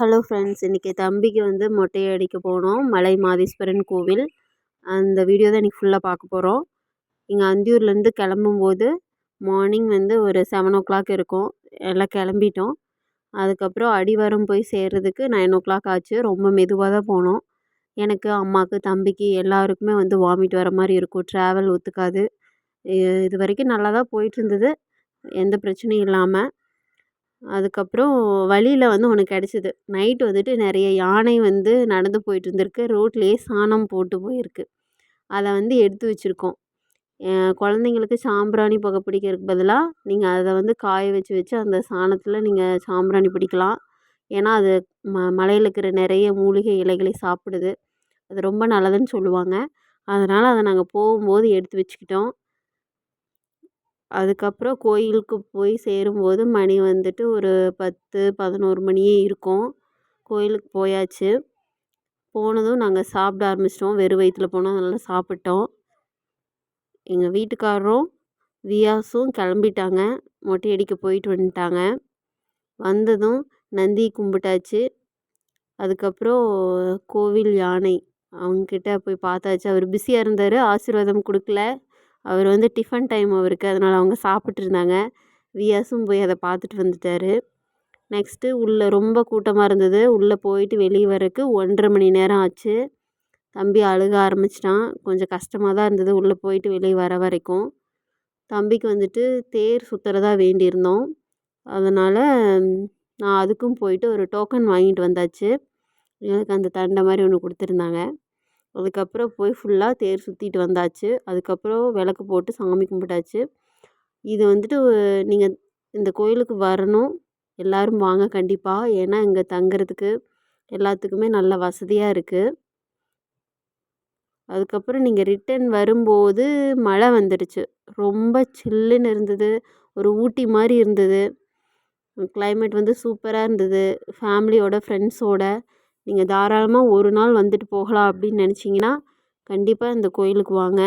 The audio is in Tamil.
ஹலோ ஃப்ரெண்ட்ஸ், இன்றைக்கி தம்பிக்கு மொட்டை அடிக்க போனோம். மலை மாதேஸ்வரன் கோவில். அந்த வீடியோ தான் இன்றைக்கி ஃபுல்லாக பார்க்க போகிறோம். இங்கே அந்தியூர்லேருந்து கிளம்பும்போது மார்னிங் ஒரு 7:00 இருக்கும். எல்லாம் கிளம்பிட்டோம். அதுக்கப்புறம் அடிவாரம் போய் சேர்றதுக்கு 9:00 ஆச்சு. ரொம்ப மெதுவாக தான் போனோம். எனக்கு, அம்மாவுக்கு, தம்பிக்கு எல்லாருக்குமே வாமிட் வர மாதிரி இருக்கும். ட்ராவல் ஒத்துக்காது. இது வரைக்கும் நல்லா தான் போயிட்டுருந்தது, எந்த பிரச்சனையும் இல்லாமல். அதுக்கப்புறம் வழியில் ஒன்று கிடச்சிது. நைட்டு நிறைய யானை நடந்து போயிட்டு இருந்திருக்கு. ரோட்லேயே சாணம் போட்டு போயிருக்கு. அதை எடுத்து வச்சுருக்கோம். குழந்தைங்களுக்கு சாம்பிராணி புகை பிடிக்கிறதுக்கு பதிலாக நீங்கள் அதை காய வச்சு அந்த சாணத்தில் நீங்கள் சாம்பிராணி பிடிக்கலாம். ஏன்னா அது மலையில் இருக்கிற நிறைய மூலிகை இலைகளை சாப்பிடுது. அது ரொம்ப நல்லதுன்னு சொல்லுவாங்க. அதனால் அதை நாங்கள் போகும்போது எடுத்து வச்சுக்கிட்டோம். அதுக்கப்புறம் கோயிலுக்கு போய் சேரும்போது மணி ஒரு 10, 11 மணியே இருக்கும். கோயிலுக்கு போயாச்சு. போனதும் நாங்கள் சாப்பிட ஆரம்பிச்சிட்டோம். வெறும் வயிற்றுல போனோம், நல்லா சாப்பிட்டோம். எங்கள் வீட்டுக்காரரும் வியாஸும் கிளம்பிட்டாங்க. மொட்டை அடிக்க போயிட்டு வந்துட்டாங்க. வந்ததும் நந்தி கும்பிட்டாச்சு. அதுக்கப்புறம் கோவில் யானை அவங்கக்கிட்ட போய் பார்த்தாச்சு. அவர் பிஸியாக இருந்தார், ஆசீர்வாதம் கொடுக்கல. அவர் டிஃபன் டைம் அவருக்கு, அதனால் அவங்க சாப்பிட்ருந்தாங்க. வியாஸும் போய் அதை பார்த்துட்டு வந்துட்டார். நெக்ஸ்ட்டு உள்ளே ரொம்ப கூட்டமாக இருந்தது. உள்ளே போயிட்டு வெளியே வரக்கு 1:30 மணி நேரம் ஆச்சு. தம்பி அழுக ஆரம்பிச்சிட்டான். கொஞ்சம் கஷ்டமாக தான் இருந்தது உள்ளே போயிட்டு வெளியே வர வரைக்கும். தம்பிக்கு தேர் சுற்றுறதா வேண்டியிருந்தோம். அதனால் நான் அதுக்கும் போயிட்டு ஒரு டோக்கன் வாங்கிட்டு வந்தாச்சு. எனக்கு அந்த தண்டை மாதிரி ஒன்று கொடுத்துருந்தாங்க. அதுக்கப்புறம் போய் ஃபுல்லாக தேர் சுற்றிட்டு வந்தாச்சு. அதுக்கப்புறம் விளக்கு போட்டு சாமி கும்பிட்டாச்சு. இது நீங்கள் இந்த கோயிலுக்கு வரணும், எல்லோரும் வாங்க கண்டிப்பாக. ஏன்னா இங்கே தங்குறதுக்கு எல்லாத்துக்குமே நல்ல வசதியாக இருக்குது. அதுக்கப்புறம் நீங்கள் ரிட்டன் வரும்போது மழை வந்துடுச்சு. ரொம்ப சில்லுன்னு இருந்தது. ஒரு ஊட்டி மாதிரி இருந்தது. கிளைமேட் சூப்பராக இருந்தது. ஃபேமிலியோட, ஃப்ரெண்ட்ஸோட நீங்கள் தாராளமாக ஒரு நாள் வந்துட்டு போகலாம் அப்படின்னு நினச்சிங்கன்னா கண்டிப்பாக இந்த கோயிலுக்கு வாங்க.